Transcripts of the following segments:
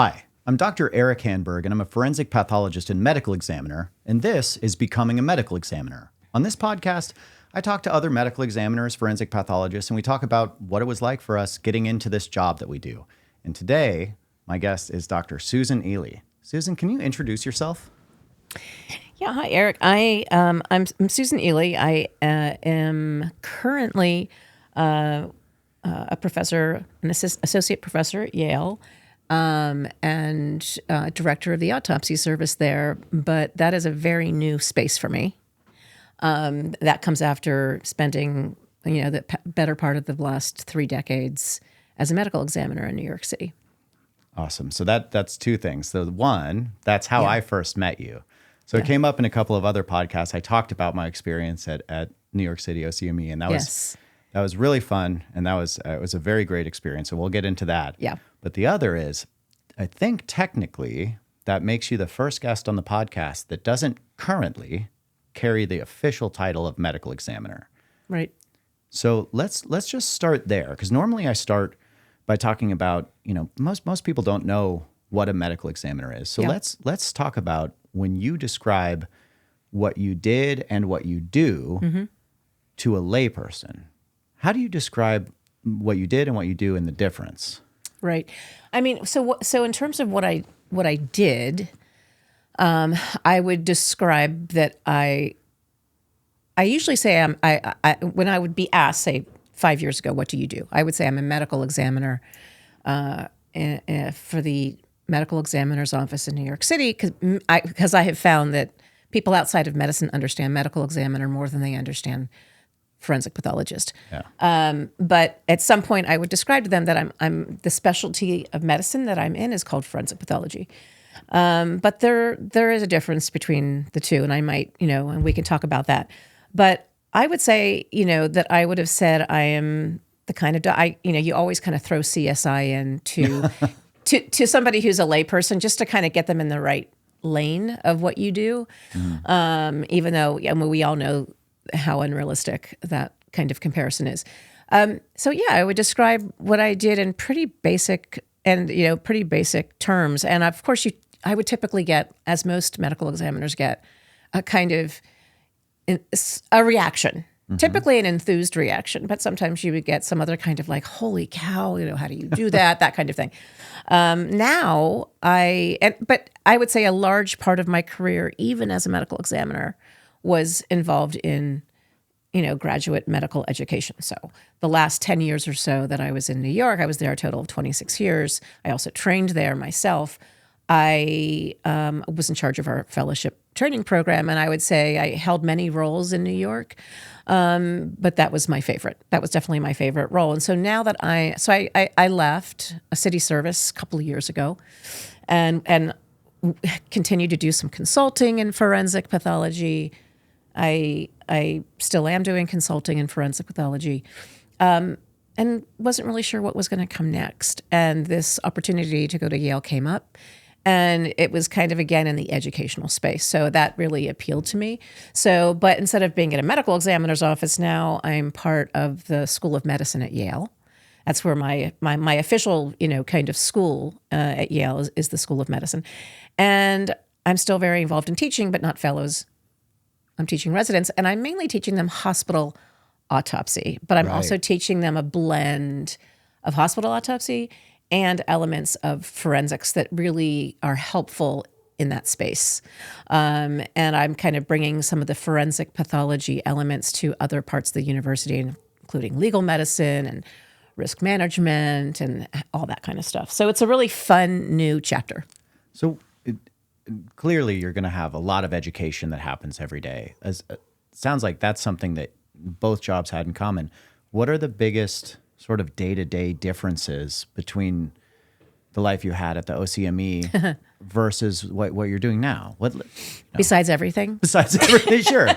Hi, I'm Dr. Eric Hanberg, and I'm a forensic pathologist and medical examiner, and this is Becoming a Medical Examiner. On this podcast, I talk to other medical examiners, forensic pathologists, and we talk about what it was like for us getting into this job that we do. And today, my guest is Dr. Susan Ely. Susan, can you introduce yourself? Yeah, hi, Eric. I'm Susan Ely. I am currently a professor, an associate professor at Yale, and director of the autopsy service there. But that is a very new space for me. That comes after spending, the better part of the last 3 decades as a medical examiner in New York City. Awesome. So that's two things. So one, that's how I first met you. So it came up in a couple of other podcasts. I talked about my experience at New York City OCME, and that was really fun, and it was a very great experience. So we'll get into that. Yeah. But the other is, I think technically that makes you the first guest on the podcast that doesn't currently carry the official title of medical examiner. Right. So let's just start there, because normally I start by talking about, most people don't know what a medical examiner is. So let's talk about when you describe what you did and what you do to a layperson. How do you describe what you did and what you do and the difference? Right. I mean, so in terms of what I did, I would describe that I usually say when I would be asked, say 5 years ago, what do you do? I would say I'm a medical examiner for the medical examiner's office in New York City, because I have found that people outside of medicine understand medical examiner more than they understand forensic pathologist. Yeah. But at some point, I would describe to them that I'm the specialty of medicine that I'm in is called forensic pathology. But there is a difference between the two, and I might, and we can talk about that. But I would say, that I would have said I am the kind of, you always kind of throw CSI in to somebody who's a layperson just to kind of get them in the right lane of what you do. Even though we all know how unrealistic that kind of comparison is. I would describe what I did in pretty basic terms. And of course, I would typically get, as most medical examiners get, a kind of a reaction. Typically an enthused reaction, but sometimes you would get some other kind of like, holy cow, how do you do that? That kind of thing. But I would say a large part of my career, even as a medical examiner, was involved in, graduate medical education. So the last 10 years or so that I was in New York, I was there a total of 26 years. I also trained there myself. I was in charge of our fellowship training program, and I would say I held many roles in New York, but that was my favorite. That was definitely my favorite role. And so now that I left a city service a couple of years ago, and continued to do some consulting in forensic pathology. I still am doing consulting in forensic pathology, and wasn't really sure what was going to come next. And this opportunity to go to Yale came up. And it was kind of, again, in the educational space. So that really appealed to me. But instead of being at a medical examiner's office now, I'm part of the School of Medicine at Yale. That's where my official, kind of school at Yale is the School of Medicine. And I'm still very involved in teaching, but not fellows. I'm teaching residents, and I'm mainly teaching them hospital autopsy. But I'm also teaching them a blend of hospital autopsy and elements of forensics that really are helpful in that space. And I'm kind of bringing some of the forensic pathology elements to other parts of the university, including legal medicine and risk management and all that kind of stuff. So it's a really fun new chapter. So clearly you're going to have a lot of education that happens every day. Sounds like that's something that both jobs had in common. What are the biggest sort of day-to-day differences between the life you had at the OCME versus what you're doing now? Besides everything? Besides everything, sure.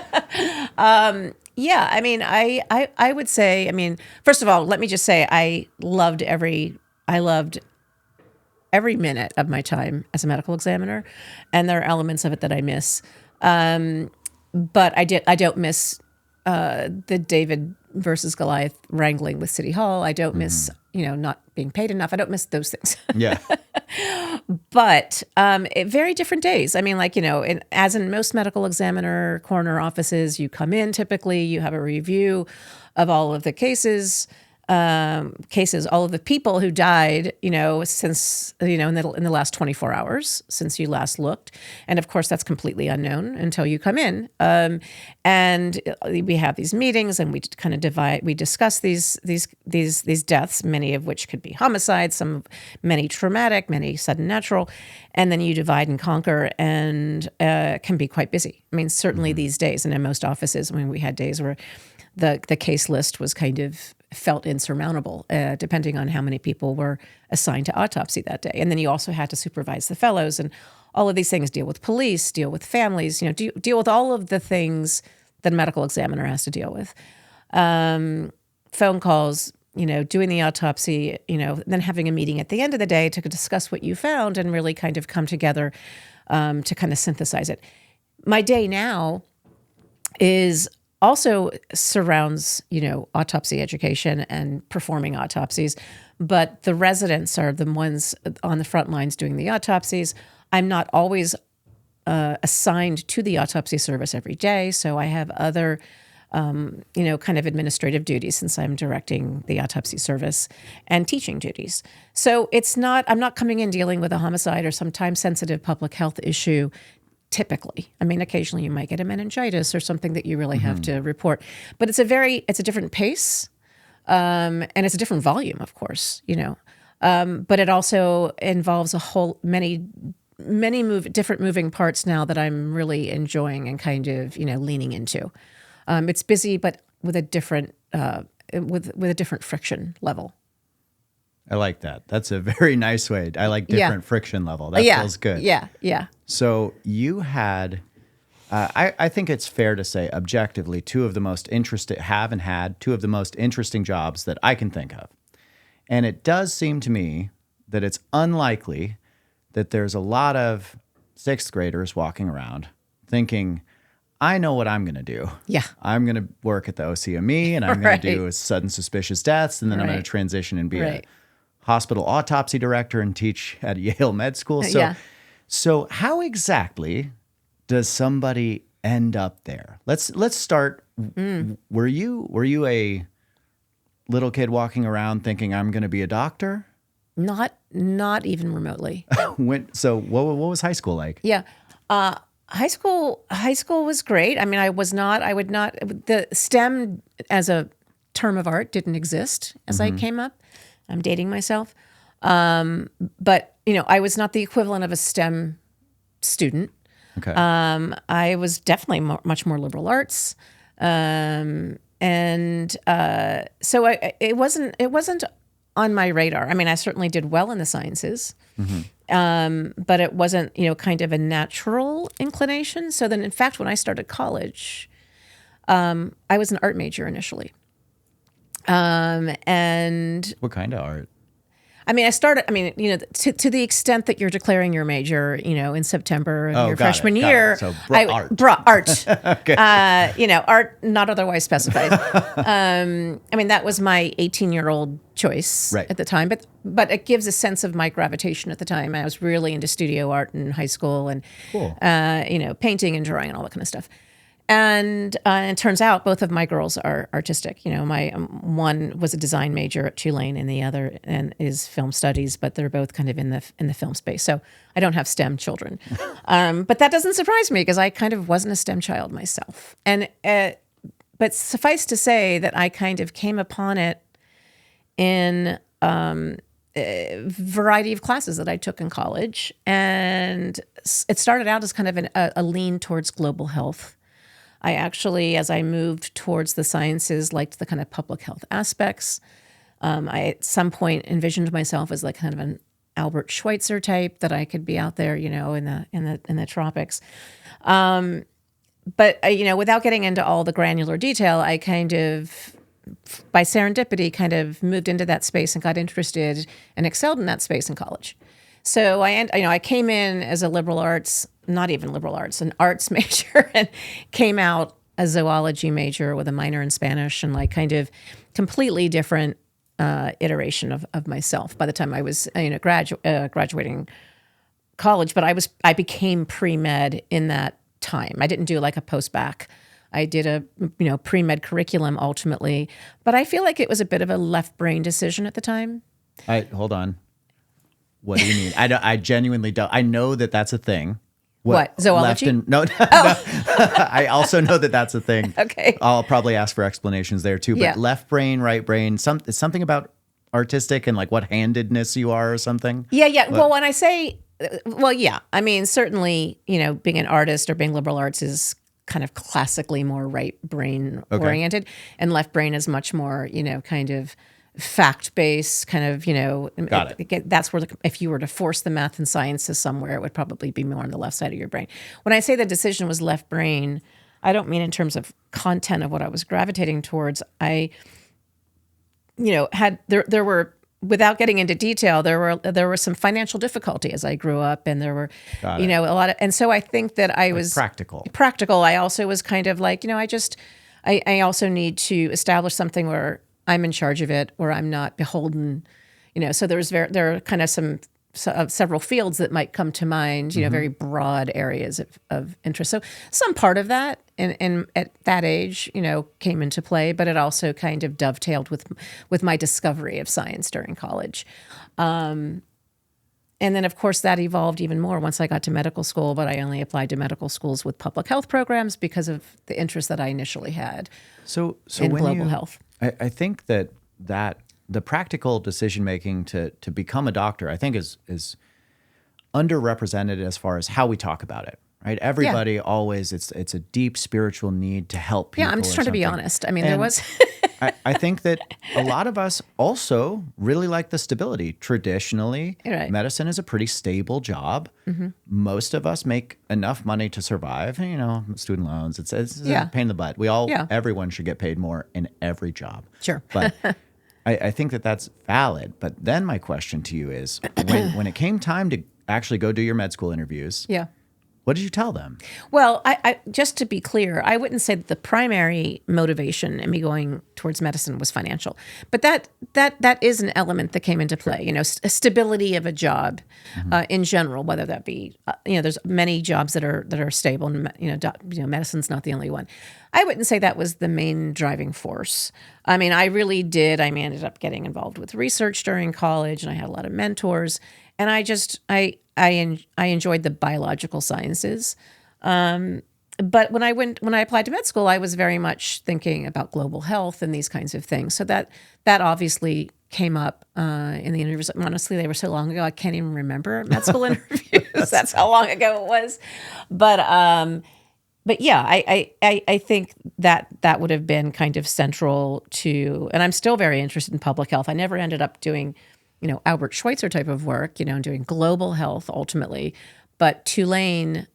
Yeah, I mean, I would say, first of all, let me just say I loved every minute of my time as a medical examiner, and there are elements of it that I miss. But I don't miss the David versus Goliath wrangling with City Hall. I don't miss, not being paid enough. I don't miss those things. Yeah. But very different days. I mean, like, as in most medical examiner coroner offices, you come in typically, you have a review of all of the cases, all of the people who died, since, in the last 24 hours since you last looked. And of course, that's completely unknown until you come in. And we have these meetings and we kind of we discuss these deaths, many of which could be homicides, many traumatic, many sudden natural. And then you divide and conquer and can be quite busy. I mean, certainly these days, and in most offices, we had days where the case list was kind of felt insurmountable, depending on how many people were assigned to autopsy that day. And then you also had to supervise the fellows and all of these things, deal with police, deal with families, deal with all of the things that a medical examiner has to deal with. Phone calls, doing the autopsy, then having a meeting at the end of the day to discuss what you found and really kind of come together to kind of synthesize it. My day now also surrounds, autopsy education and performing autopsies, but the residents are the ones on the front lines doing the autopsies. I'm not always assigned to the autopsy service every day, so I have other, kind of administrative duties since I'm directing the autopsy service and teaching duties. So I'm not coming in dealing with a homicide or some time-sensitive public health issue. Typically, I mean, occasionally you might get a meningitis or something that you really have to report, but it's a different pace, and it's a different volume, of course, but it also involves many different moving parts now that I'm really enjoying and kind of, leaning into. It's busy, but with a different, with a different friction level. I like that. That's a very nice way. I like different friction level. That feels good. Yeah. So you had, I think it's fair to say objectively, two of the most interesting jobs that I can think of. And it does seem to me that it's unlikely that there's a lot of sixth graders walking around thinking, I know what I'm going to do. Yeah. I'm going to work at the OCME and I'm going to do sudden suspicious deaths. And then I'm going to transition and be a hospital autopsy director and teach at Yale Med School. So how exactly does somebody end up there? Let's start. Were you a little kid walking around thinking I'm going to be a doctor? Not even remotely. So what was high school like? Yeah. High school was great. I mean, the STEM as a term of art didn't exist as I came up. I'm dating myself. But, I was not the equivalent of a STEM student. Okay. I was definitely much more liberal arts. So it wasn't on my radar. I mean, I certainly did well in the sciences, but it wasn't, kind of a natural inclination. So then, in fact, when I started college, I was an art major initially. And what kind of art? I mean, to the extent that you're declaring your major, in September of your freshman year, So art. Okay. Art not otherwise specified. That was my 18-year-old choice at the time, but it gives a sense of my gravitation at the time. I was really into studio art in high school and, cool. Painting and drawing and all that kind of stuff. And it turns out both of my girls are artistic. My one was a design major at Tulane, and the other is film studies. But they're both kind of in the film space. So I don't have STEM children, but that doesn't surprise me because I kind of wasn't a STEM child myself. And but suffice to say that I kind of came upon it in a variety of classes that I took in college, and it started out as kind of a lean towards global health. I actually, as I moved towards the sciences, liked the kind of public health aspects. I at some point envisioned myself as like kind of an Albert Schweitzer type, that I could be out there, in the tropics. But without getting into all the granular detail, I kind of, by serendipity, kind of moved into that space and got interested and excelled in that space in college. So I came in as a liberal arts, not even liberal arts, an arts major, and came out a zoology major with a minor in Spanish, and like kind of completely different iteration of myself by the time I was graduating college, but I became pre-med in that time. I didn't do like a post-bac. I did a pre-med curriculum ultimately, but I feel like it was a bit of a left brain decision at the time. Hold on. What do you mean? I genuinely don't. I know that that's a thing. What? Zoology? No. I also know that that's a thing. Okay. I'll probably ask for explanations there too. But Yeah. left brain, right brain, something about artistic and like what handedness you are or something. Yeah. Well, when I say, yeah, I mean, certainly, being an artist or being liberal arts is kind of classically more right brain oriented, and left brain is much more, kind of fact based, kind of, Got it. That's where if you were to force the math and sciences somewhere, it would probably be more on the left side of your brain. When I say the decision was left brain, I don't mean in terms of content of what I was gravitating towards. I, there were, without getting into detail, there were some financial difficulty as I grew up, and there were, a lot of, and so I think that I was practical. I also was kind of like, I also need to establish something where I'm in charge of it, or I'm not beholden, so there are kind of several fields that might come to mind, very broad areas of interest. So some part of that and at that age, came into play, but it also kind of dovetailed with my discovery of science during college. And then, of course, that evolved even more once I got to medical school, but I only applied to medical schools with public health programs because of the interest that I initially had in global health. I think that the practical decision-making to become a doctor, I think is underrepresented as far as how we talk about it, right? Everybody always, it's a deep spiritual need to help people. Yeah, I'm just trying to be honest. I mean, there was... I think that a lot of us also really like the stability. Traditionally, medicine is a pretty stable job. Mm-hmm. Most of us make enough money to survive. Student loans, it's a pain in the butt. Everyone should get paid more in every job. Sure. But I think that that's valid. But then my question to you is, when it came time to actually go do your med school interviews, what did you tell them? Well, I just to be clear, I wouldn't say that the primary motivation in me going towards medicine was financial, but that is an element that came into play. Stability of a job in general, whether that be there's many jobs that are stable, and medicine's not the only one. I wouldn't say that was the main driving force. I mean, I really did. I ended up getting involved with research during college, and I had a lot of mentors. And I enjoyed the biological sciences. But when I applied to med school, I was very much thinking about global health and these kinds of things. So that obviously came up in the interviews. Honestly, they were so long ago, I can't even remember med school interviews. That's how long ago it was. But yeah, I think that would have been kind of central to, and I'm still very interested in public health. I never ended up doing Albert Schweitzer type of work, doing global health ultimately. But Tulane,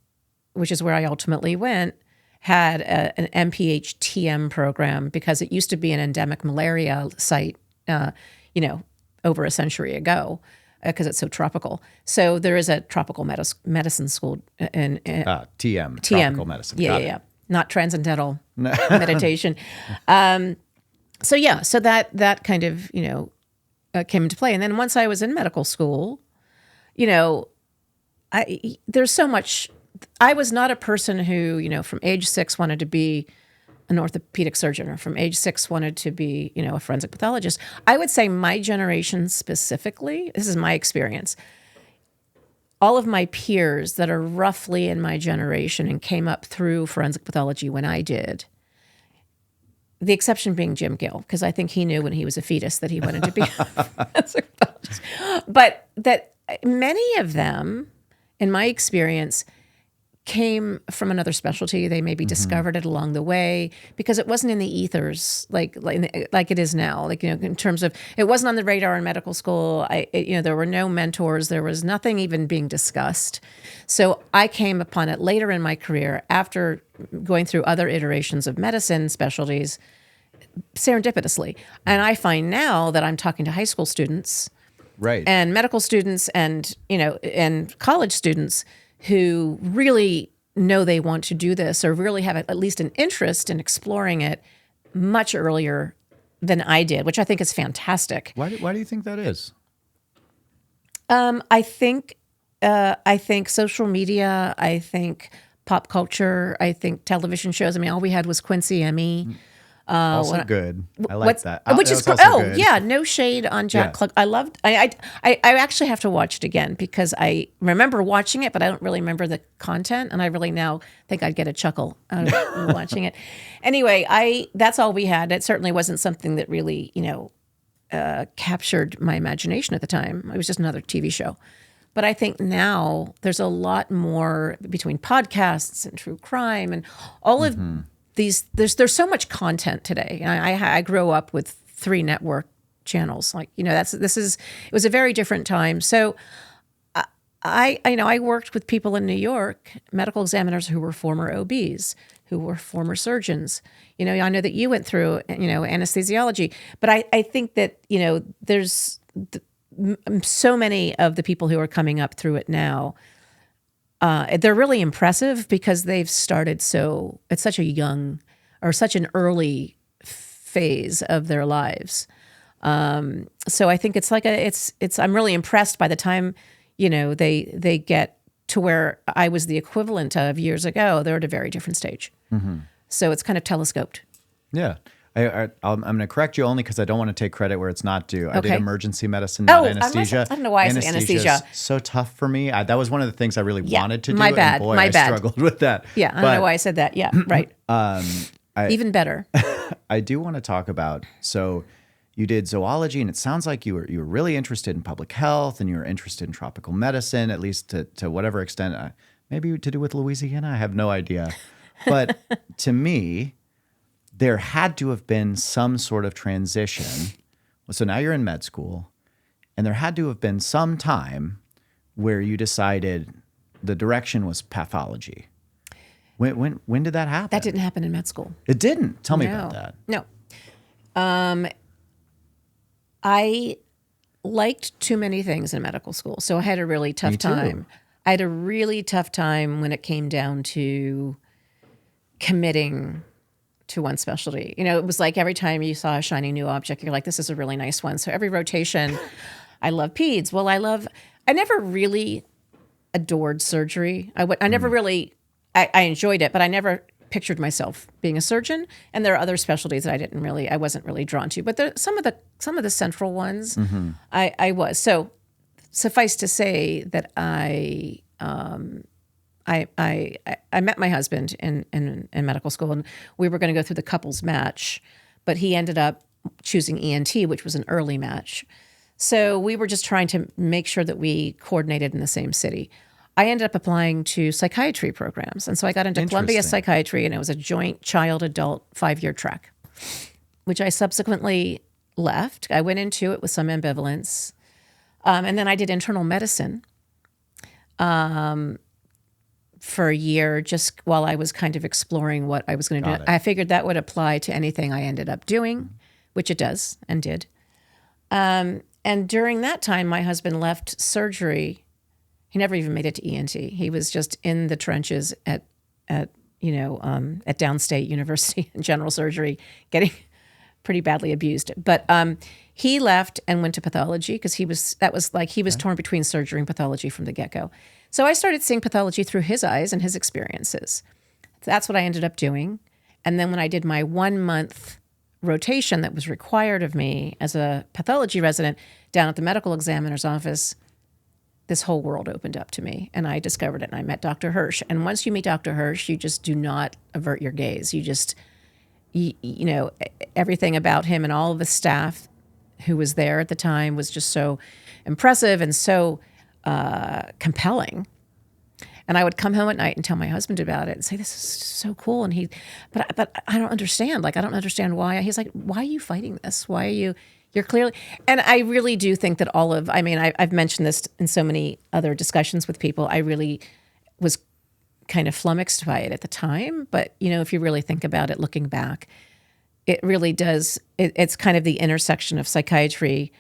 which is where I ultimately went, had an MPH-TM program because it used to be an endemic malaria site, over a century ago because it's so tropical. So there is a tropical medicine school in TM, tropical medicine. Yeah. Not transcendental meditation. So that kind of, came into play. And then once I was in medical school, there's so much. I was not a person who, from age 6 wanted to be an orthopedic surgeon, or from age 6 wanted to be, a forensic pathologist. I would say my generation specifically, this is my experience, all of my peers that are roughly in my generation and came up through forensic pathology when I did, the exception being Jim Gill, because I think he knew when he was a fetus that he wanted to be a forensic pathologist. But that many of them, in my experience, came from another specialty. They maybe discovered it along the way because it wasn't in the ethers like it is now. In terms of, it wasn't on the radar in medical school. There were no mentors. There was nothing even being discussed. So I came upon it later in my career after going through other iterations of medicine specialties serendipitously. And I find now that I'm talking to high school students, right, and medical students, and and college students who really know they want to do this, or really have at least an interest in exploring it much earlier than I did, which I think is fantastic. Why do you think that is? I think I think social media, I think pop culture, I think television shows. I mean, all we had was Quincy Emmy. Also good. I like that. Which That is was also oh good. yeah, no shade on Jack Yeah. Klug. I loved. I actually have to watch it again because I remember watching it, but I don't really remember the content, and I really now think I'd get a chuckle out of watching it. Anyway, that's all we had. It certainly wasn't something that really captured my imagination at the time. It was just another TV show. But I think now there's a lot more between podcasts and true crime and all of these. There's so much content today. I grew up with 3 network channels. Like it was a very different time. So I worked with people in New York, medical examiners who were former OBs, who were former surgeons. I know that you went through anesthesiology, but I think that there's so many of the people who are coming up through it now, they're really impressive because they've started at such a young or such an early phase of their lives. So I think it's like I'm really impressed by the time, they get to where I was the equivalent of years ago. They're at a very different stage. So it's kind of telescoped. Yeah. I'm going to correct you only because I don't want to take credit where it's not due. I did Okay. emergency medicine, not anesthesia. I don't know why I said anesthesia. So tough for me. That was one of the things I really wanted to do. My bad. And boy, My I bad. struggled with that. Yeah, I don't know why I said that. Yeah, right. Even better. I do want to talk about, so you did zoology, and it sounds like you were really interested in public health, and you were interested in tropical medicine, at least to whatever extent. Maybe to do with Louisiana. I have no idea. But to me, there had to have been some sort of transition. So now you're in med school, and there had to have been some time where you decided the direction was pathology. When did that happen? That didn't happen in med school. It didn't. Tell me about that. No. I liked too many things in medical school, so I had a really tough time. I had a really tough time when it came down to committing to one specialty. It was like every time you saw a shiny new object, you're like, this is a really nice one. So every rotation, I love peds. Well, I never really adored surgery. I never really, I enjoyed it, but I never pictured myself being a surgeon. And there are other specialties that I wasn't really drawn to. But some of the central ones, I was. So suffice to say that I met my husband in medical school, and we were going to go through the couples match, but he ended up choosing ENT, which was an early match. So we were just trying to make sure that we coordinated in the same city. I ended up applying to psychiatry programs, and so I got into Columbia Psychiatry, and it was a joint child-adult 5-year track, which I subsequently left. I went into it with some ambivalence, and then I did internal medicine for a year, just while I was kind of exploring what I was going to do. I figured that would apply to anything I ended up doing, which it does and did. And during that time, my husband left surgery. He never even made it to ENT. He was just in the trenches at Downstate University in general surgery, getting pretty badly abused. But he left and went to pathology because he was torn between surgery and pathology from the get-go. So I started seeing pathology through his eyes and his experiences. That's what I ended up doing. And then when I did my 1-month rotation that was required of me as a pathology resident down at the medical examiner's office, this whole world opened up to me, and I discovered it, and I met Dr. Hirsch. And once you meet Dr. Hirsch, you just do not avert your gaze. You just, everything about him and all of the staff who was there at the time was just so impressive and so compelling. And I would come home at night and tell my husband about it and say, this is so cool. And but I don't understand. I don't understand why. He's like, why are you fighting this? Why are you're clearly, and I really do think that I've mentioned this in so many other discussions with people. I really was kind of flummoxed by it at the time. But, if you really think about it, looking back, it really does. It's kind of the intersection of psychiatry,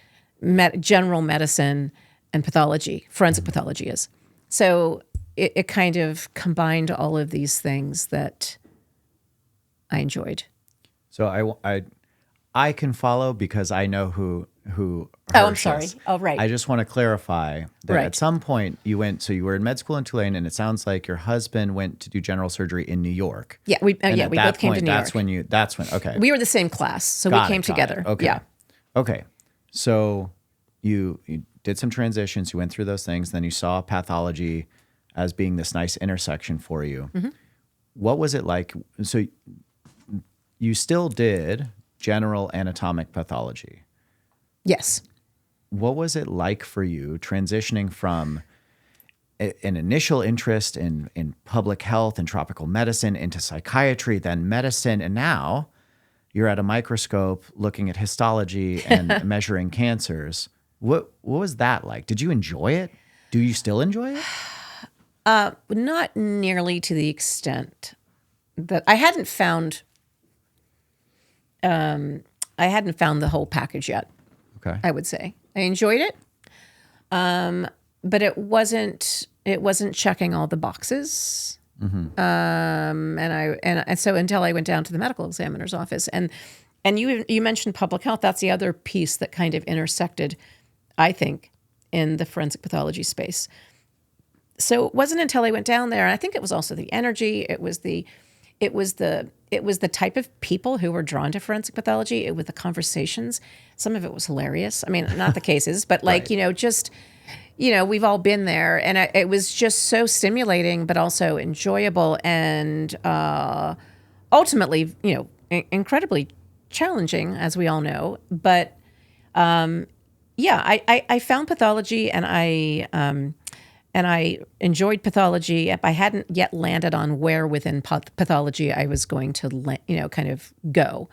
general medicine, and pathology. Forensic pathology is. So it kind of combined all of these things that I enjoyed. So I can follow because I know who Oh, I'm Hirsch sorry. is. Oh, right. I just want to clarify that Right. at some point so you were in med school in Tulane, and it sounds like your husband went to do general surgery in New York. Yeah, we And yeah at we that both came to point, New that's York. okay. We were the same class, so we came together. Okay. Yeah. Okay. So you did some transitions, you went through those things, then you saw pathology as being this nice intersection for you. Mm-hmm. What was it like? So you still did general anatomic pathology. Yes. What was it like for you transitioning from an initial interest in public health and tropical medicine into psychiatry, then medicine, and now you're at a microscope looking at histology and measuring cancers? What was that like? Did you enjoy it? Do you still enjoy it? Not nearly to the extent that I hadn't found. I hadn't found the whole package yet. Okay. I would say I enjoyed it, but it wasn't. It wasn't checking all the boxes. And so until I went down to the medical examiner's office, and you mentioned public health. That's the other piece that kind of intersected, I think, in the forensic pathology space. So it wasn't until I went down there, and I think it was also the energy. It was the type of people who were drawn to forensic pathology. It was the conversations. Some of it was hilarious. I mean, not the cases, but like, Right. just, we've all been there, and it was just so stimulating, but also enjoyable, and ultimately, incredibly challenging, as we all know. But yeah, I found pathology, and I enjoyed pathology. I hadn't yet landed on where within pathology I was going to, kind of go,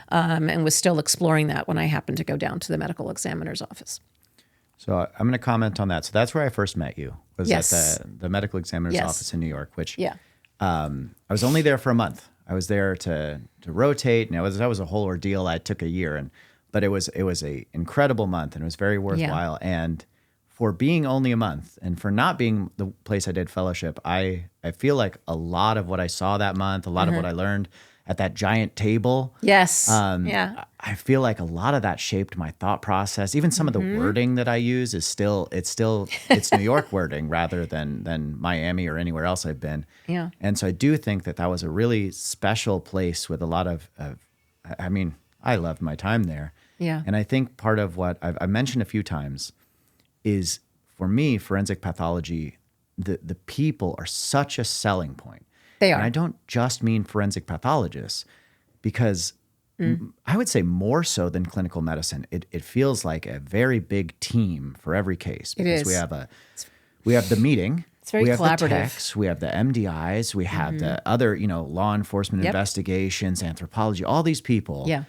and was still exploring that when I happened to go down to the medical examiner's office. So I'm going to comment on that. So that's where I first met you, was Yes. at the medical examiner's Yes. office in New York, which Yeah. I was only there for a month. I was there to rotate, and that was a whole ordeal. I took a year, but it was a incredible month, and it was very worthwhile. And for being only a month, and for not being the place I did fellowship, I feel like a lot of what I saw that month, a lot of what I learned at that giant table. Yes. Yeah. I feel like a lot of that shaped my thought process. Even some of the wording that I use is it's New York wording rather than Miami or anywhere else I've been. Yeah. And so I do think that was a really special place with a lot of I mean, I loved my time there. Yeah. And I think part of what I've mentioned a few times is, for me, forensic pathology, the people are such a selling point. They are. And I don't just mean forensic pathologists, because I would say more so than clinical medicine. It feels like a very big team for every case, because is. we have the meeting. It's very we have collaborative. the techs, we have the MDIs, we have the other, law enforcement investigations, anthropology, all these people. Yeah.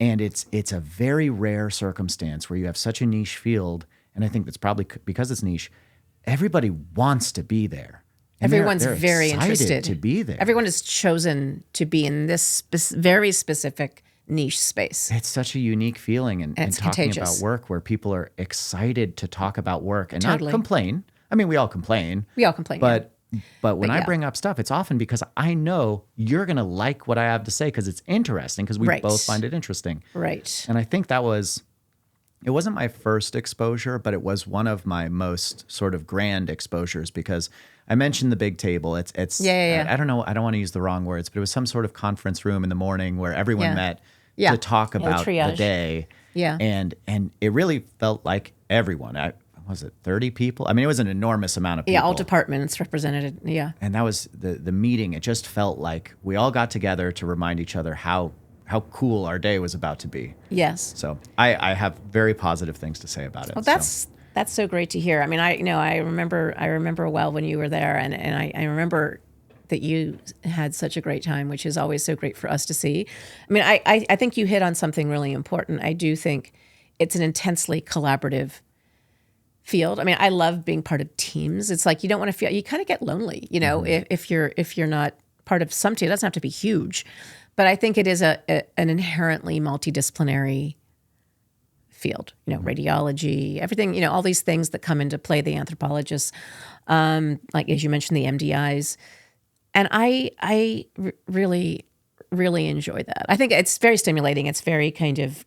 And it's a very rare circumstance where you have such a niche field. And I think that's probably because it's niche. Everybody wants to be there. And Everyone's they're very excited interested to be there. Everyone has chosen to be in this very specific niche space. It's such a unique feeling, and it's talking contagious. about work, where people are excited to talk about work and Totally. not complain. I mean, we all complain. We all complain. But when I yeah. bring up stuff, it's often because I know you're going to like what I have to say, because it's interesting, because we Right. both find it interesting. Right. And I think it wasn't my first exposure, but it was one of my most sort of grand exposures, because I mentioned the big table. It's Yeah. I don't know. I don't want to use the wrong words, but it was some sort of conference room in the morning where everyone Yeah. met Yeah. to talk Yeah, the about the triage. day. Yeah. And it really felt like everyone. Was it 30 people? I mean, it was an enormous amount of people. Yeah, all departments represented. Yeah. And that was the meeting. It just felt like we all got together to remind each other how cool our day was about to be. Yes. So I have very positive things to say about it. Well, that's so great to hear. I mean, I remember well when you were there, and I remember that you had such a great time, which is always so great for us to see. I mean, I think you hit on something really important. I do think it's an intensely collaborative field. I mean, I love being part of teams. It's like you don't want to feel, you kind of get lonely, if you're not part of some team. It doesn't have to be huge, but I think it is an inherently multidisciplinary field. Radiology, everything. All these things that come into play. The anthropologists, like as you mentioned, the MDIs, and I really really enjoy that. I think it's very stimulating. It's very kind of,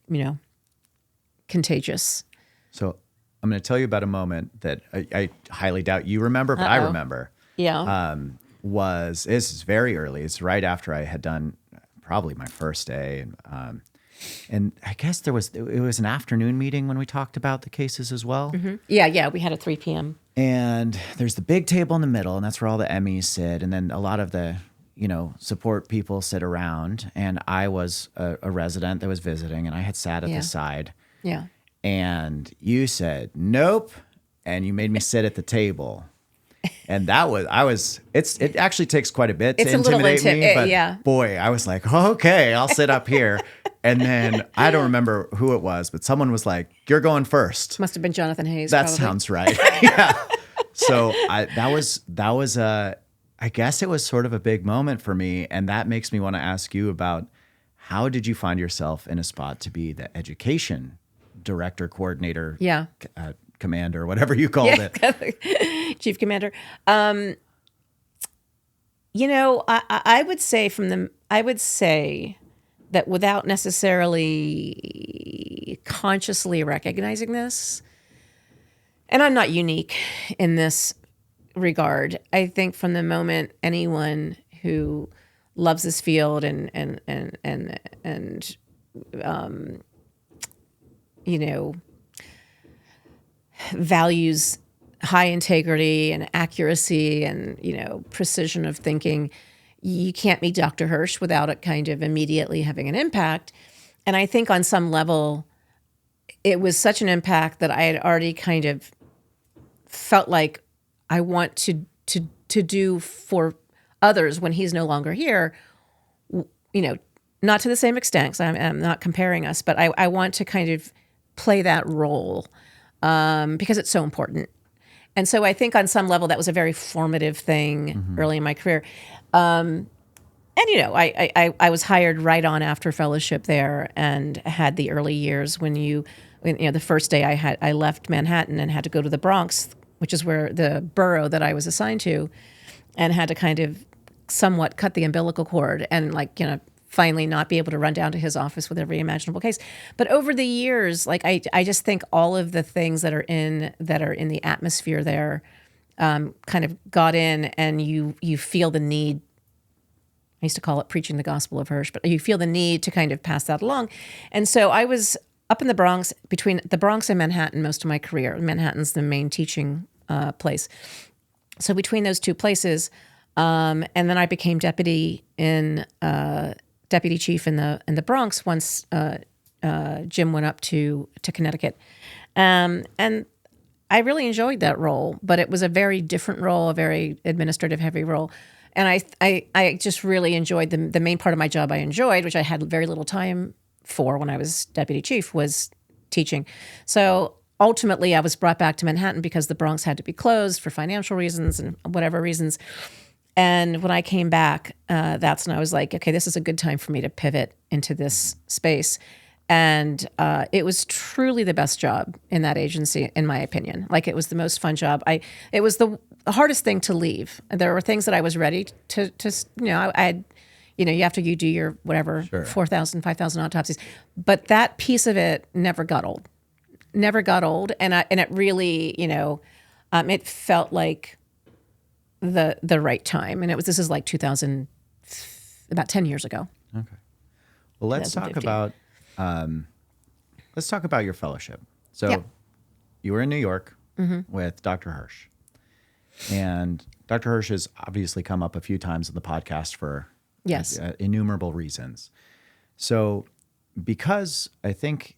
contagious. So I'm going to tell you about a moment that I highly doubt you remember, but I remember. Yeah. This is very early. It's right after I had done probably my first day. And I guess it was an afternoon meeting when we talked about the cases as well. Mm-hmm. Yeah. We had a 3 p.m. And there's the big table in the middle, and that's where all the MEs sit. And then a lot of the, support people sit around. And I was a resident that was visiting, and I had sat at the side. Yeah. And you said, nope. And you made me sit at the table. And it actually takes quite a bit to intimidate me. But boy, I was like, okay, I'll sit up here. And then I don't remember who it was, but someone was like, you're going first. Must have been Jonathan Hayes. That probably. Sounds right. Yeah. So that was I guess it was sort of a big moment for me. And that makes me want to ask you about, how did you find yourself in a spot to be the education director, coordinator, commander, whatever you called it? Chief commander. I would say that without necessarily consciously recognizing this, and I'm not unique in this regard, I think from the moment anyone who loves this field and values high integrity and accuracy and, precision of thinking, you can't meet Dr. Hirsch without it kind of immediately having an impact. And I think on some level, it was such an impact that I had already kind of felt like I want to do for others when he's no longer here, not to the same extent, because I'm not comparing us, but I want to kind of play that role because it's so important. And so I think on some level that was a very formative thing early in my career. I was hired right on after fellowship there and had the early years when the first day I left Manhattan and had to go to the Bronx, which is where the borough that I was assigned to, and had to kind of somewhat cut the umbilical cord and finally not be able to run down to his office with every imaginable case. But over the years, I just think all of the things that are in the atmosphere there kind of got in, and you feel the need. I used to call it preaching the gospel of Hirsch, but you feel the need to kind of pass that along. And so I was up in the Bronx, between the Bronx and Manhattan most of my career. Manhattan's the main teaching place. So between those two places, and then I became deputy chief in the Bronx once Jim went up to Connecticut. And I really enjoyed that role, but it was a very different role, a very administrative heavy role. And I just really enjoyed the main part of my job I enjoyed, which I had very little time for when I was deputy chief, was teaching. So ultimately I was brought back to Manhattan because the Bronx had to be closed for financial reasons and whatever reasons. And when I came back, that's when I was like, okay, this is a good time for me to pivot into this space. And it was truly the best job in that agency, in my opinion. It was the most fun job. It was the hardest thing to leave. There were things that I was ready to I had, after you do your whatever, 4,000, 5,000 autopsies. But that piece of it never got old. And it really, it felt like the right time. And this is like 2000, about 10 years ago. Okay. Well, let's talk about your fellowship. So you were in New York with Dr. Hirsch. And Dr. Hirsch has obviously come up a few times in the podcast for innumerable reasons. So because I think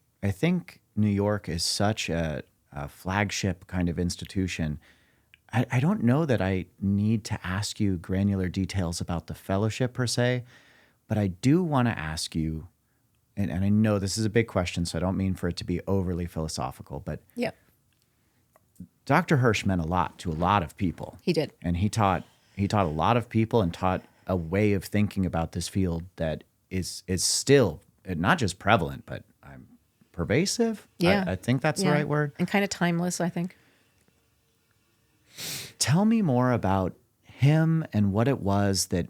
New York is such a flagship kind of institution, I don't know that I need to ask you granular details about the fellowship per se, but I do want to ask you, and I know this is a big question, so I don't mean for it to be overly philosophical, but Dr. Hirsch meant a lot to a lot of people. He did. And he taught a lot of people and taught a way of thinking about this field that is still not just prevalent, but pervasive. Yeah. I think that's the right word. And kind of timeless, I think. Tell me more about him and what it was that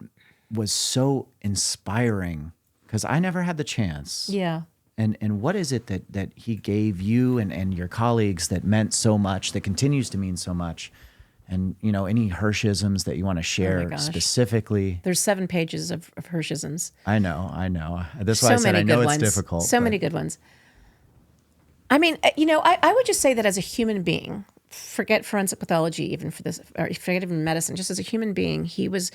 was so inspiring because I never had the chance. Yeah. And what is it that he gave you and your colleagues that meant so much, that continues to mean so much? And, any Hirschisms that you want to share specifically? There's 7 pages of Hirschisms. I know. That's why I said I know it's difficult. So many good ones. I mean, I would just say that as a human being, forget forensic pathology even for this, or forget even medicine, just as a human being, he was,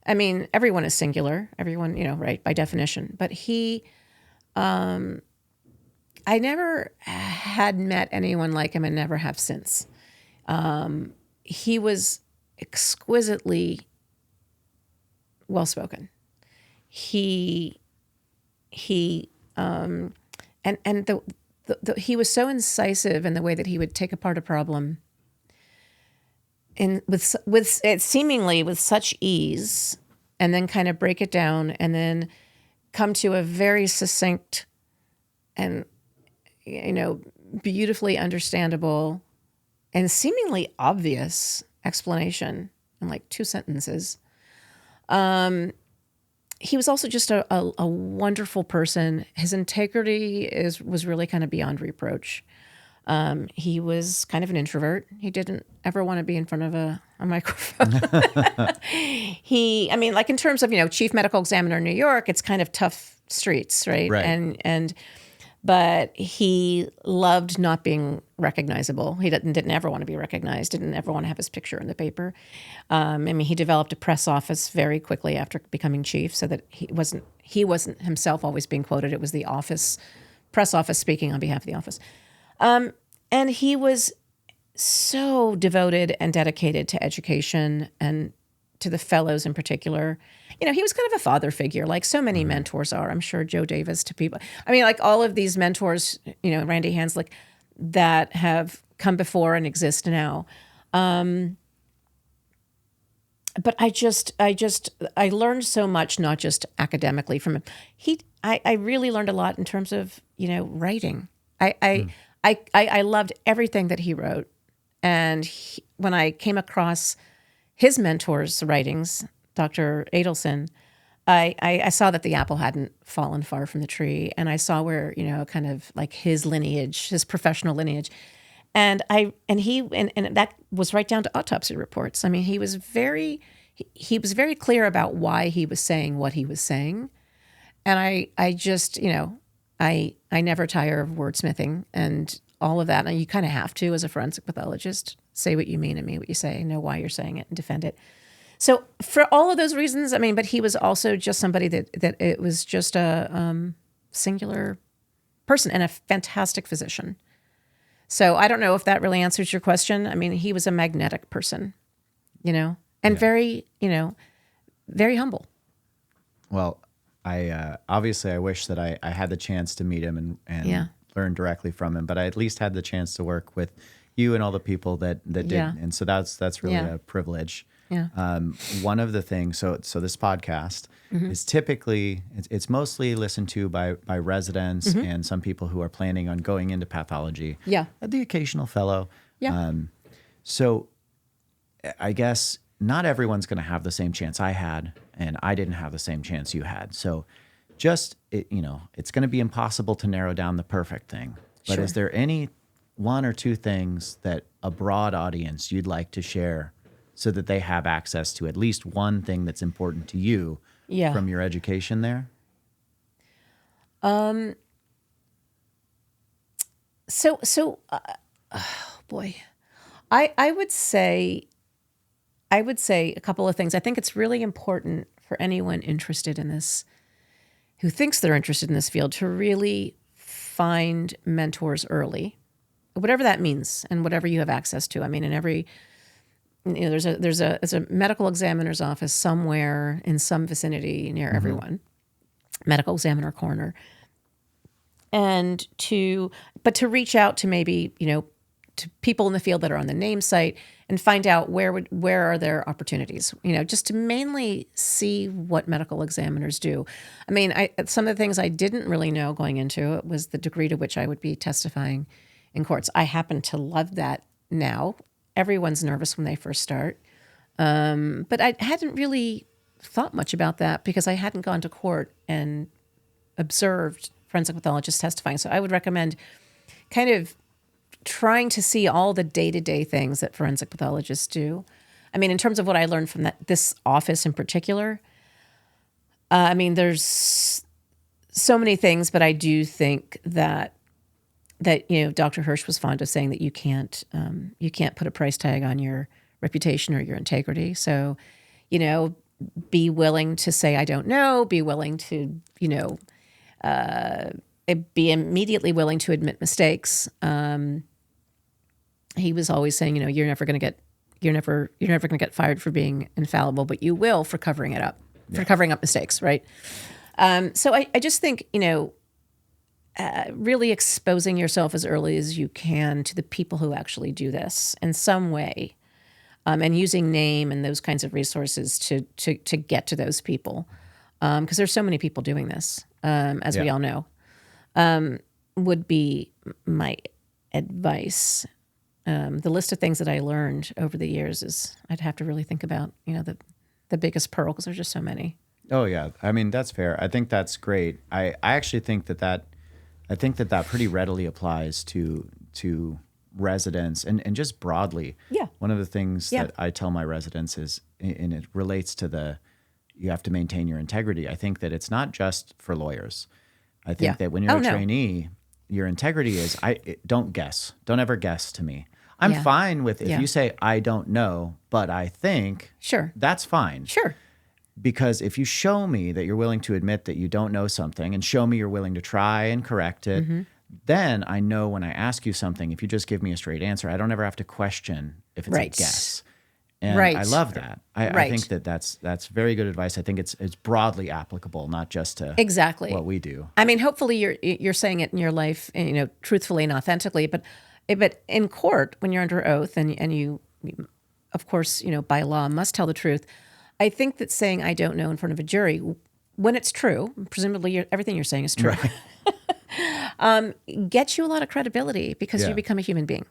everyone is singular, everyone, right, by definition. But I never had met anyone like him and never have since. He was exquisitely well-spoken. He was so incisive in the way that he would take apart a problem with seemingly with such ease, and then kind of break it down and then come to a very succinct and, beautifully understandable and seemingly obvious explanation in like 2 sentences. He was also just a wonderful person. His integrity was really kind of beyond reproach. He was kind of an introvert. He didn't ever want to be in front of a microphone. Like in terms of, chief medical examiner in New York, it's kind of tough streets, right? Right. But he loved not being recognizable. He didn't ever want to be recognized, didn't ever want to have his picture in the paper. He developed a press office very quickly after becoming chief, so that he wasn't himself always being quoted. It was the press office speaking on behalf of the office. And he was so devoted and dedicated to education and to the fellows in particular. He was kind of a father figure, like so many mentors are. I'm sure Joe Davis to people. Like all of these mentors, Randy Hanslick, that have come before and exist now. But I learned so much, not just academically from him. I really learned a lot in terms of, writing. I loved everything that he wrote. And when I came across his mentor's writings, Dr. Adelson, I saw that the apple hadn't fallen far from the tree. And I saw where, kind of like his lineage, his professional lineage. And that was right down to autopsy reports. He was very clear about why he was saying what he was saying. And I just, I never tire of wordsmithing and all of that. And you kind of have to, as a forensic pathologist, say what you mean and mean what you say, know why you're saying it, and defend it. So for all of those reasons, but he was also just somebody that it was just a singular person and a fantastic physician. So I don't know if that really answers your question. He was a magnetic person, and very, very humble. Well, I obviously I wish that I had the chance to meet him and learn directly from him, but I at least had the chance to work with you and all the people that did, and so that's really a privilege. Yeah. One of the things, so this podcast is typically it's mostly listened to by residents and some people who are planning on going into pathology. Yeah. The occasional fellow. Yeah. So I guess not everyone's going to have the same chance I had, and I didn't have the same chance you had. So it's going to be impossible to narrow down the perfect thing. But Sure. Is there any 1 or 2 things that a broad audience you'd like to share so that they have access to at least one thing that's important to you from your education there? Boy, I would say a couple of things. I think it's really important for anyone interested in this, who thinks they're interested in this field, to really find mentors early, whatever that means, and whatever you have access to. In every, there's a medical examiner's office somewhere in some vicinity near everyone, medical examiner, coroner, and to reach out to maybe to people in the field that are on the NAME site and find out where are their opportunities, just to mainly see what medical examiners do. Some of the things I didn't really know going into it was the degree to which I would be testifying in courts. I happen to love that now. Everyone's nervous when they first start. But I hadn't really thought much about that because I hadn't gone to court and observed forensic pathologists testifying. So I would recommend kind of trying to see all the day-to-day things that forensic pathologists do. I mean, in terms of what I learned from this office in particular, I mean, there's so many things, but I do think that Dr. Hirsch was fond of saying that you can't put a price tag on your reputation or your integrity. So, be willing to say, I don't know, be willing to, be immediately willing to admit mistakes. He was always saying, you're never going to get fired for being infallible, but you will for covering it up, for covering up mistakes. Right. So I just think, really exposing yourself as early as you can to the people who actually do this in some way, and using NAME and those kinds of resources to get to those people, because there's so many people doing this, as we all know, would be my advice. The list of things that I learned over the years is I'd have to really think about, the biggest pearl, because there's just so many. Oh yeah, I mean that's fair. I think that's great. I actually think that pretty readily applies to residents and just broadly. Yeah. One of the things that I tell my residents is, and it relates to you have to maintain your integrity. I think that it's not just for lawyers. I think that when you're a trainee, your integrity is don't guess. Don't ever guess to me. I'm fine with if you say I don't know, but I think. Sure. That's fine. Sure. Because if you show me that you're willing to admit that you don't know something and show me you're willing to try and correct it, then I know when I ask you something, if you just give me a straight answer, I don't ever have to question if it's a guess. And I love that. I think that's very good advice. I think it's broadly applicable, not just to what we do. I mean, hopefully you're saying it in your life, truthfully and authentically, but in court, when you're under oath and you, of course, by law must tell the truth. I think that saying I don't know in front of a jury, when it's true, presumably everything you're saying is true, gets you a lot of credibility because you become a human being.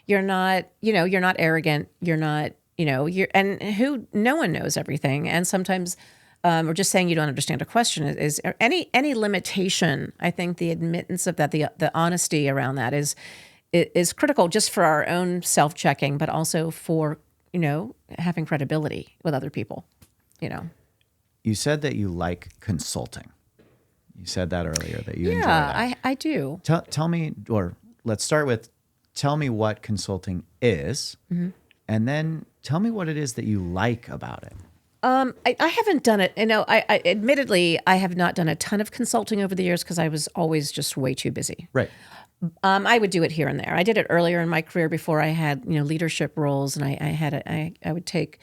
You're not, you're not arrogant. You're not, no one knows everything. And sometimes, or just saying you don't understand a question is any limitation. I think the admittance of that, the honesty around that is critical just for our own self-checking, but also for, having credibility with other people, You said that you like consulting. You said that earlier, that you enjoy that. Yeah, I do. Tell me, or let's start with, tell me what consulting is, and then tell me what it is that you like about it. I haven't done it. I admittedly, I have not done a ton of consulting over the years because I was always just way too busy. Right. I would do it here and there. I did it earlier in my career before I had, leadership roles, and I would take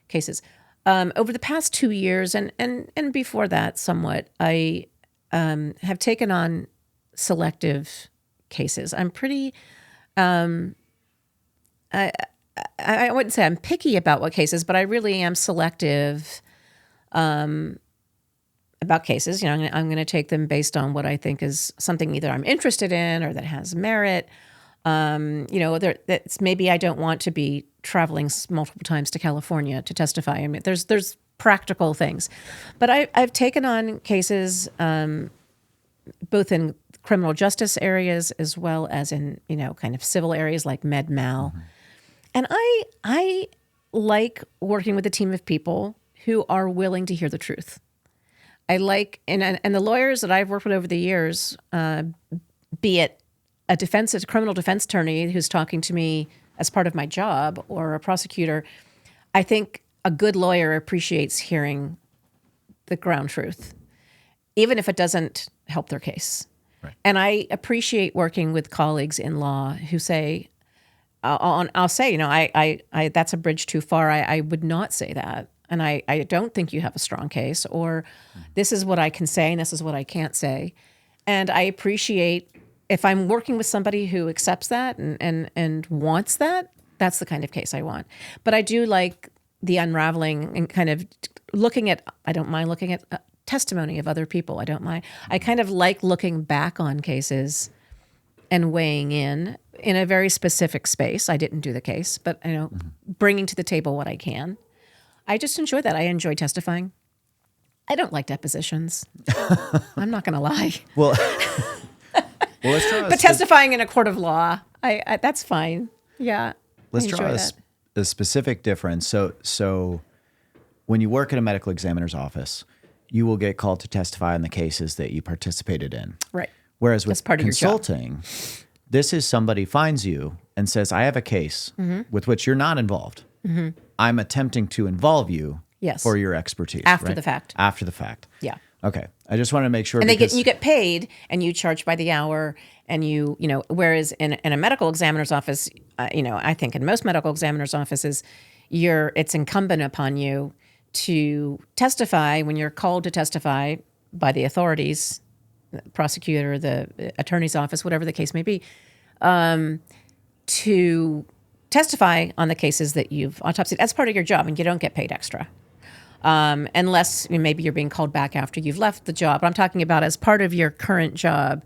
cases. Over the past 2 years, and before that, somewhat, I have taken on selective cases. I'm pretty. I wouldn't say I'm picky about what cases, but I really am selective about cases. I'm going to take them based on what I think is something either I'm interested in or that has merit. That's maybe I don't want to be traveling multiple times to California to testify. I mean, there's practical things, but I've taken on cases both in criminal justice areas as well as in kind of civil areas like med mal, and I like working with a team of people who are willing to hear the truth. I like, and the lawyers that I've worked with over the years, be it a criminal defense attorney who's talking to me as part of my job or a prosecutor, I think a good lawyer appreciates hearing the ground truth, even if it doesn't help their case. Right. And I appreciate working with colleagues in law who say, I'll say, I that's a bridge too far. I would not say that. And I don't think you have a strong case, or this is what I can say and this is what I can't say. And I appreciate if I'm working with somebody who accepts that and wants that, that's the kind of case I want. But I do like the unraveling and kind of I don't mind looking at testimony of other people. I don't mind. I kind of like looking back on cases and weighing in a very specific space. I didn't do the case, but bringing to the table what I can. I just enjoy that. I enjoy testifying. I don't like depositions. I'm not going to lie. Well, let's try. But testifying in a court of law, I that's fine. Yeah. Let's draw a specific difference. So when you work at a medical examiner's office, you will get called to testify in the cases that you participated in. Right. Whereas with That's part of your job. consulting, this is somebody finds you and says, I have a case with which you're not involved. I'm attempting to involve you for your expertise. After the fact. After the fact. Yeah. Okay. I just want to make sure. And you get paid and you charge by the hour and whereas in a medical examiner's office, I think in most medical examiners' offices, it's incumbent upon you to testify when you're called to testify by the authorities, the prosecutor, the attorney's office, whatever the case may be, to testify on the cases that you've autopsied. That's part of your job, and you don't get paid extra. Unless maybe you're being called back after you've left the job. But I'm talking about as part of your current job,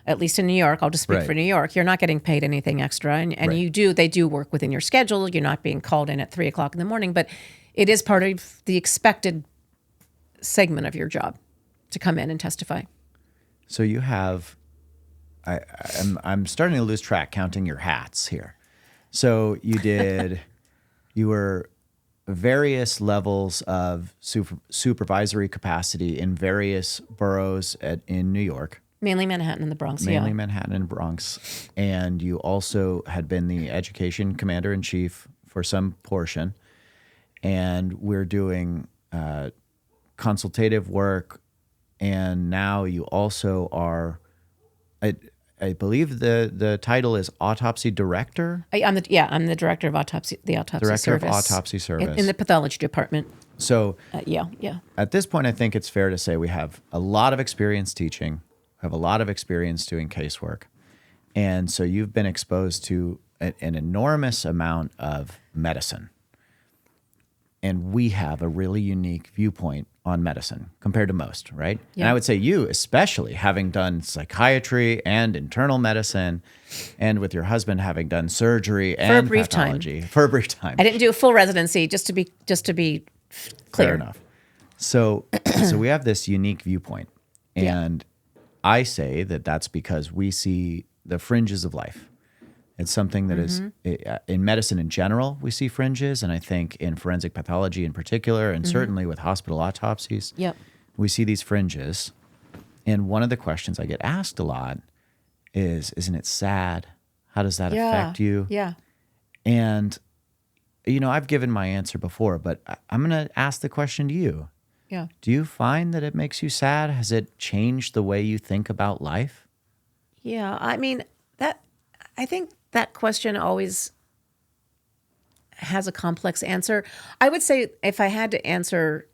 at least in New York, I'll just speak for New York, you're not getting paid anything extra. And they do work within your schedule. You're not being called in at 3:00 in the morning, but it is part of the expected segment of your job to come in and testify. So you have, I'm starting to lose track counting your hats here. So you were various levels of supervisory capacity in various boroughs in New York. Mainly Manhattan and the Bronx, Mainly Manhattan and Bronx. And you also had been the education commander-in-chief for some portion. And we're doing consultative work. And now you also are, I believe the title is autopsy director. I'm the director of the autopsy service. Director of autopsy service in the pathology department. So yeah. At this point, I think it's fair to say we have a lot of experience teaching, have a lot of experience doing casework, and so you've been exposed to an enormous amount of medicine, and we have a really unique viewpoint on medicine compared to most, right? Yeah. And I would say you, especially having done psychiatry and internal medicine, and with your husband having done surgery and pathology for a brief time. I didn't do a full residency, just to be clear. Fair enough. So we have this unique viewpoint, and I say that that's because we see the fringes of life. It's something that is in medicine in general, we see fringes. And I think in forensic pathology in particular, and certainly with hospital autopsies, we see these fringes. And one of the questions I get asked a lot is, isn't it sad? How does that affect you? Yeah. And, I've given my answer before, but I'm going to ask the question to you. Yeah. Do you find that it makes you sad? Has it changed the way you think about life? Yeah. I mean, I think that question always has a complex answer. I would say if I had to answer,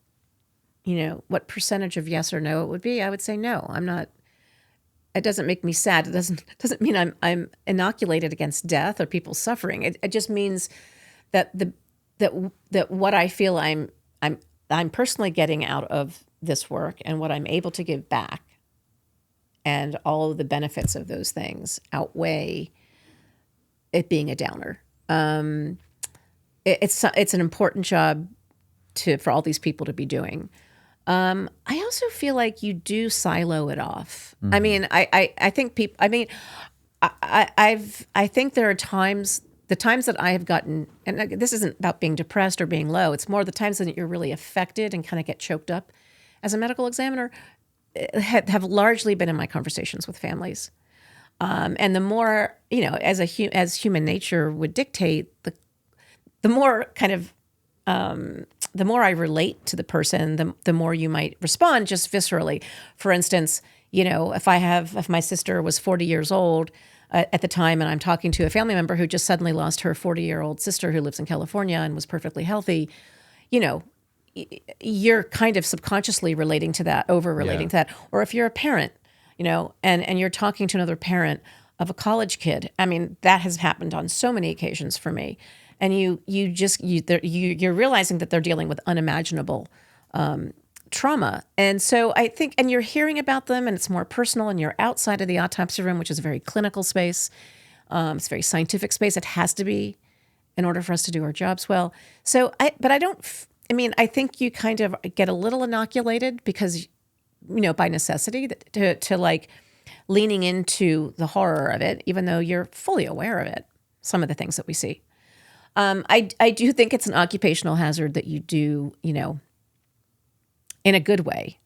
what percentage of yes or no it would be, I would say no. I'm not. It doesn't make me sad. It doesn't mean I'm inoculated against death or people suffering. It just means that that what I feel I'm personally getting out of this work and what I'm able to give back, and all of the benefits of those things outweigh it being a downer. It's an important job for all these people to be doing. I also feel like you do silo it off. I mean, I think people. I mean, I think there are times. The times that I have gotten, and this isn't about being depressed or being low. It's more the times that you're really affected and kind of get choked up as a medical examiner have largely been in my conversations with families. And the more, as human nature would dictate, the more kind of, the more I relate to the person, the more you might respond just viscerally. For instance, if my sister was 40 years old at the time and I'm talking to a family member who just suddenly lost her 40-year-old sister who lives in California and was perfectly healthy, you're kind of subconsciously relating to that, over-relating to that. Or if you're a parent, and you're talking to another parent of a college kid. I mean, that has happened on so many occasions for me. And you're realizing that they're dealing with unimaginable trauma. And so I think, and you're hearing about them and it's more personal and you're outside of the autopsy room, which is a very clinical space. It's a very scientific space. It has to be in order for us to do our jobs well. So, but I don't, mean, I think you kind of get a little inoculated because, by necessity to like leaning into the horror of it, even though you're fully aware of it, some of the things that we see. I do think it's an occupational hazard that you do, in a good way.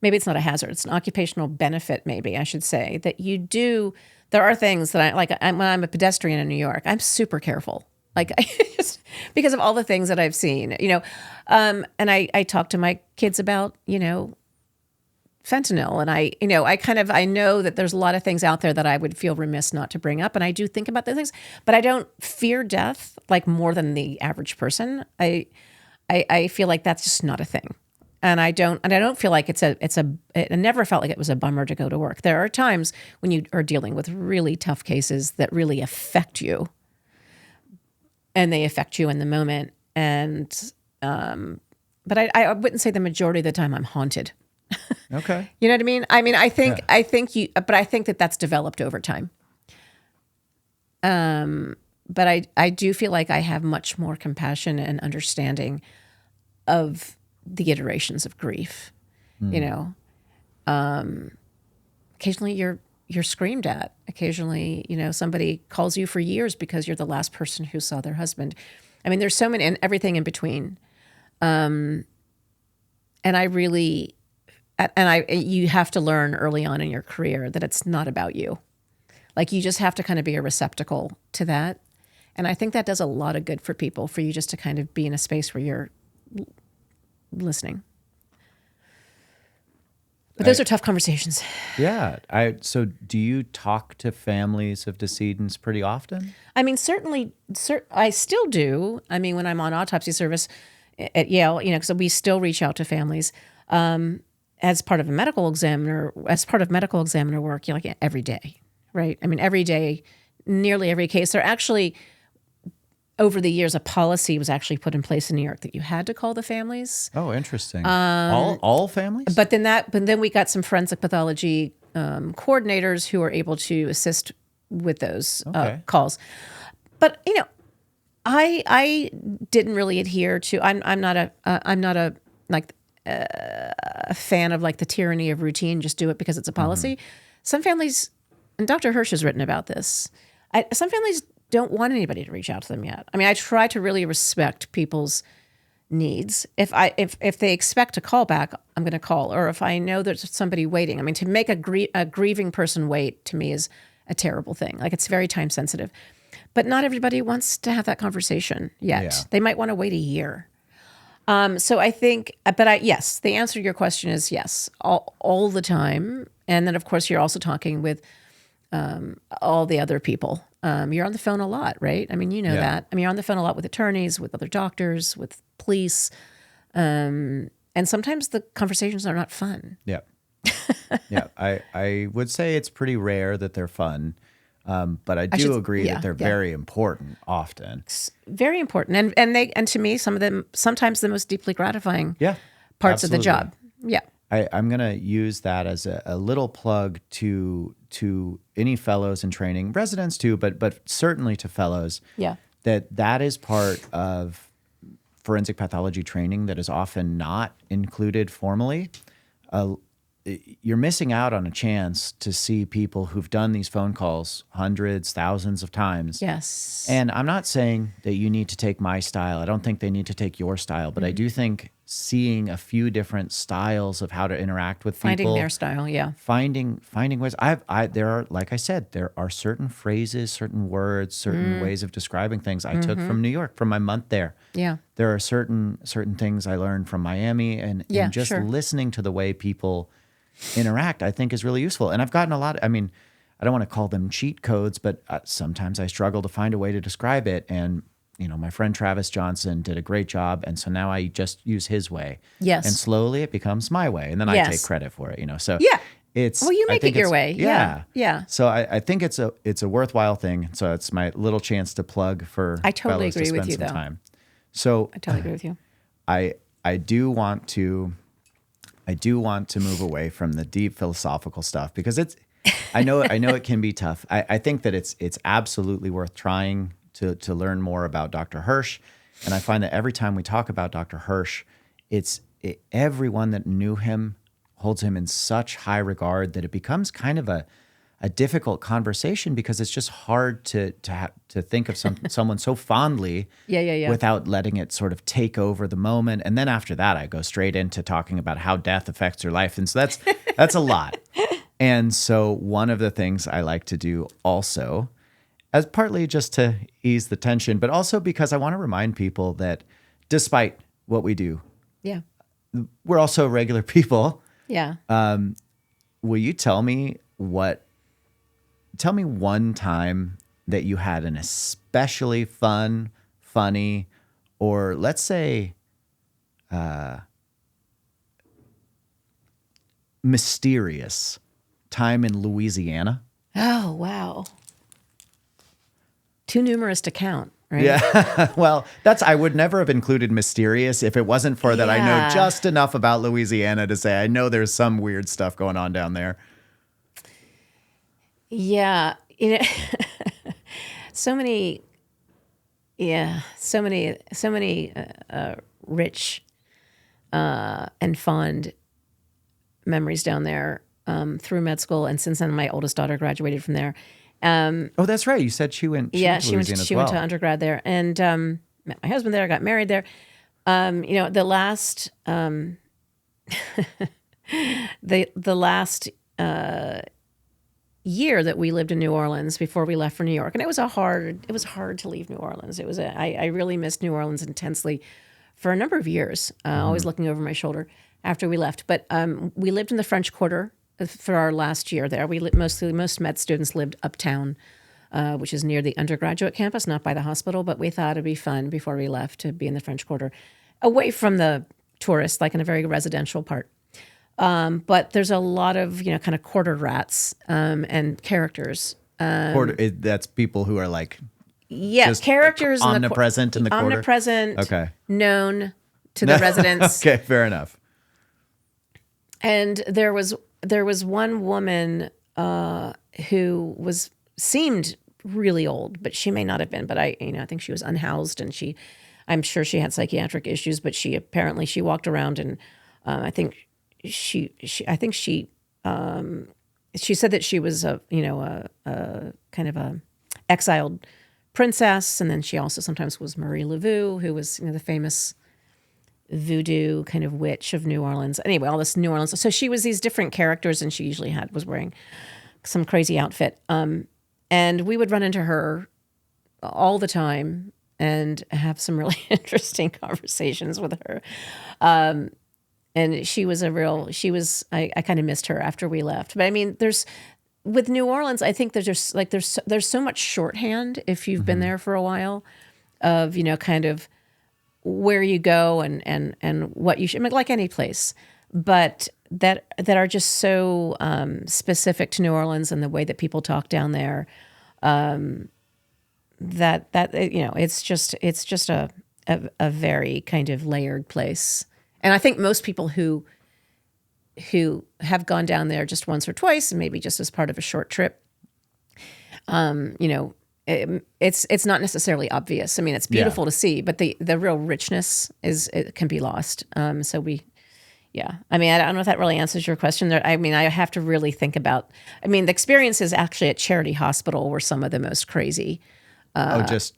Maybe it's not a hazard. It's an occupational benefit, maybe I should say, that you do. There are things that when I'm a pedestrian in New York, I'm super careful. Like, just because of all the things that I've seen, and I talk to my kids about, fentanyl. And I know that there's a lot of things out there that I would feel remiss not to bring up. And I do think about those things, but I don't fear death like more than the average person. I feel like that's just not a thing. And I don't feel like it never felt like it was a bummer to go to work. There are times when you are dealing with really tough cases that really affect you, and they affect you in the moment. And, but I wouldn't say the majority of the time I'm haunted. Okay. You know what I mean? I think that that's developed over time. But I do feel like I have much more compassion and understanding of the iterations of grief. Occasionally you're screamed at. Occasionally, somebody calls you for years because you're the last person who saw their husband. I mean, there's so many, and everything in between. And you have to learn early on in your career that it's not about you. Like, you just have to kind of be a receptacle to that. And I think that does a lot of good for people, for you just to kind of be in a space where you're listening. But those are tough conversations. Yeah. So do you talk to families of decedents pretty often? I mean, certainly, I still do. I mean, when I'm on autopsy service at Yale, because we still reach out to families as part of medical examiner work, like every day, right? I mean, every day, nearly every case. There actually, over the years, a policy was actually put in place in New York that you had to call the families. Oh, interesting. All families? But then we got some forensic pathology coordinators who are able to assist with those calls. But I didn't really adhere to. I'm not a fan of like the tyranny of routine. Just do it because it's a policy. Some families, and Dr. Hirsch has written about this. Some families don't want anybody to reach out to them yet. I mean, I try to really respect people's needs. If they expect a call back, I'm going to call. Or if I know there's somebody waiting. I mean, to make a grieving person wait, to me, is a terrible thing. Like, it's very time sensitive. But not everybody wants to have that conversation yet. Yeah. They might want to wait a year. So I think, yes, the answer to your question is yes, all the time. And then, of course, you're also talking with all the other people. You're on the phone a lot, right? I mean, that. I mean, you're on the phone a lot with attorneys, with other doctors, with police. And sometimes the conversations are not fun. Yeah. Yeah. I would say it's pretty rare that they're fun. But I do agree that they're very important often. It's very important. And to me, some of them, sometimes the most deeply gratifying parts of the job. Yeah. I'm going to use that as a little plug to any fellows in training, residents too, but certainly to fellows. Yeah. That is part of forensic pathology training that is often not included formally. You're missing out on a chance to see people who've done these phone calls hundreds, thousands of times. Yes. And I'm not saying that you need to take my style. I don't think they need to take your style, but I do think seeing a few different styles of how to interact with people. Finding their style, yeah. Finding ways. There are, like I said, there are certain phrases, certain words, certain ways of describing things I took from New York, from my month there. Yeah. There are certain things I learned from Miami, and just listening to the way people interact, I think, is really useful. And I've gotten a lot. I mean, I don't want to call them cheat codes, but sometimes I struggle to find a way to describe it. And my friend Travis Johnson did a great job, and so now I just use his way. Yes. And slowly it becomes my way, and then I take credit for it. So it's you make it your way. Yeah. So I think it's a worthwhile thing. So it's my little chance to plug for. I totally fellows agree to spend with you, some though. time. So I totally agree with you. I do want to move away from the deep philosophical stuff, because I know it can be tough. I think that it's absolutely worth trying to learn more about Dr. Hirsch. And I find that every time we talk about Dr. Hirsch, everyone that knew him holds him in such high regard that it becomes kind of a difficult conversation because it's just hard to think of someone so fondly without letting it sort of take over the moment. And then after that, I go straight into talking about how death affects your life. And so that's a lot. And so one of the things I like to do also, as partly just to ease the tension, but also because I want to remind people that despite what we do, we're also regular people. Yeah. Will you tell me one time that you had an especially fun, funny, or let's say mysterious time in Louisiana? Oh, wow. Too numerous to count, right? Yeah. Well, I would never have included mysterious if it wasn't for that I know just enough about Louisiana to say I know there's some weird stuff going on down there. Yeah. So many rich and fond memories down there through med school. And since then, my oldest daughter graduated from there. Oh, that's right. You said she went to Louisiana as well. Went to undergrad there and met my husband there, got married there. The last the last year that we lived in New Orleans before we left for New York, and it was hard to leave New Orleans. I really missed New Orleans intensely for a number of years, always looking over my shoulder after we left. But we lived in the French Quarter for our last year there. Most med students lived uptown, which is near the undergraduate campus, not by the hospital, but we thought it'd be fun before we left to be in the French Quarter, away from the tourists, like in a very residential part. But there's a lot of, kind of quarter rats and characters. That's people who are like... characters omnipresent in the quarter? Omnipresent, okay. Known to the residents. Okay, fair enough. And there was one woman who seemed really old, but she may not have been. But I think she was unhoused, and I'm sure she had psychiatric issues. But she walked around, and I think she said that she was a kind of a exiled princess, and then she also sometimes was Marie Laveau, who was the famous voodoo kind of witch of New Orleans. Anyway, all this New Orleans. So she was these different characters, and she usually was wearing some crazy outfit. And we would run into her all the time and have some really interesting conversations with her. And I kind of missed her after we left. But I mean, with New Orleans, I think there's so much shorthand if you've been there for a while of, kind of where you go and what you should, like any place, but that are just so specific to New Orleans and the way that people talk down there. It's just a very kind of layered place. And I think most people who have gone down there just once or twice, and maybe just as part of a short trip, it's not necessarily obvious. I mean, it's beautiful to see, but the real richness can be lost. I mean, I don't know if that really answers your question there. I mean, I have to really think about, the experiences actually at Charity Hospital were some of the most crazy. Just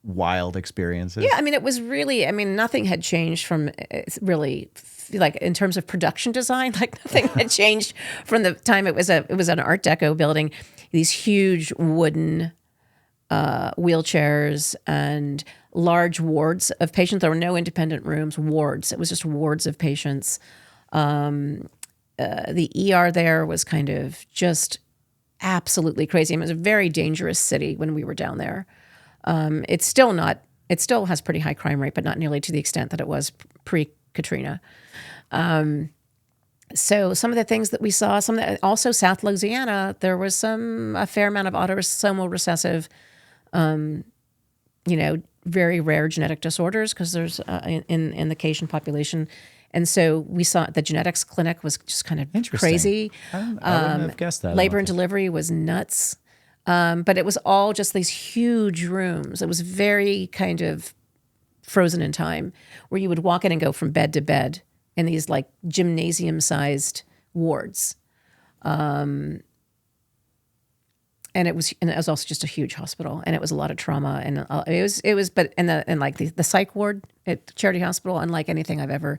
wild experiences. Yeah. I mean, it was really, nothing had changed from really, like in terms of production design, like nothing had changed from the time it was an Art Deco building, these huge wooden wheelchairs and large wards of patients. There were no independent rooms, wards. It was just wards of patients. The ER there was kind of just absolutely crazy. It was a very dangerous city when we were down there. It still has pretty high crime rate, but not nearly to the extent that it was pre-Katrina. So some of the things that we saw, also South Louisiana, there was a fair amount of autosomal recessive, very rare genetic disorders because there's in the Cajun population. And so we saw the genetics clinic was just kind of crazy. I wouldn't have guessed that. Labor and delivery was nuts. But it was all just these huge rooms. It was very kind of frozen in time, where you would walk in and go from bed to bed in these like gymnasium-sized wards. And it was also just a huge hospital, and it was a lot of trauma, and the psych ward at Charity Hospital, unlike anything I've ever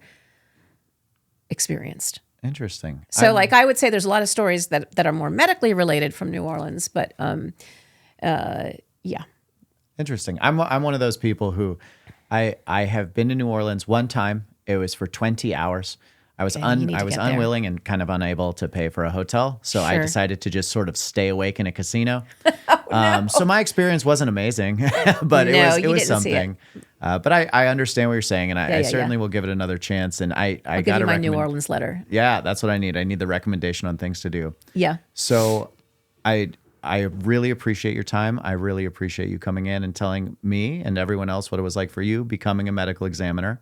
experienced. Interesting. So I would say there's a lot of stories that are more medically related from New Orleans, but yeah. Interesting. I'm one of those people who I have been to New Orleans one time. It was for 20 hours. I was unwilling and kind of unable to pay for a hotel, so I decided to just sort of stay awake in a casino. So my experience wasn't amazing, but it was something. But I understand what you're saying, and I certainly will give it another chance. And I'll give you my New Orleans letter. Yeah, that's what I need. I need the recommendation on things to do. Yeah. So I really appreciate your time. I really appreciate you coming in and telling me and everyone else what it was like for you becoming a medical examiner.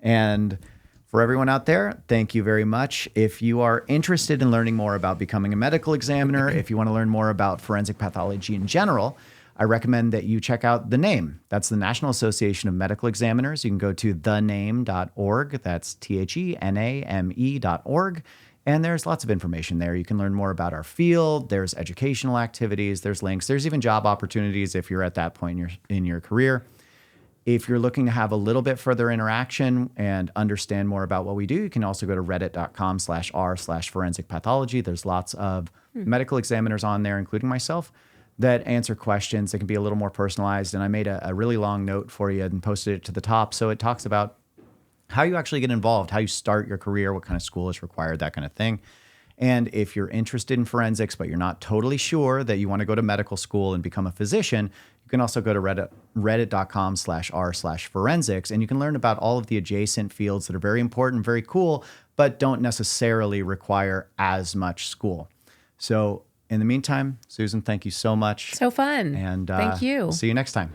And for everyone out there, thank you very much. If you are interested in learning more about becoming a medical examiner, if you want to learn more about forensic pathology in general, I recommend that you check out the NAME. That's the National Association of Medical Examiners. You can go to thename.org. That's THENAME.org. And there's lots of information there. You can learn more about our field. There's educational activities. There's links. There's even job opportunities if you're at that point in your career. If you're looking to have a little bit further interaction and understand more about what we do, you can also go to reddit.com/r/forensic pathology. There's lots of medical examiners on there, including myself, that answer questions that can be a little more personalized. And I made a really long note for you and posted it to the top. So it talks about how you actually get involved, how you start your career, what kind of school is required, that kind of thing. And if you're interested in forensics, but you're not totally sure that you want to go to medical school and become a physician, you can also go to reddit.com/r/forensics, and you can learn about all of the adjacent fields that are very important, very cool, but don't necessarily require as much school. So in the meantime, Susan, thank you so much. So fun. And thank you. See you next time.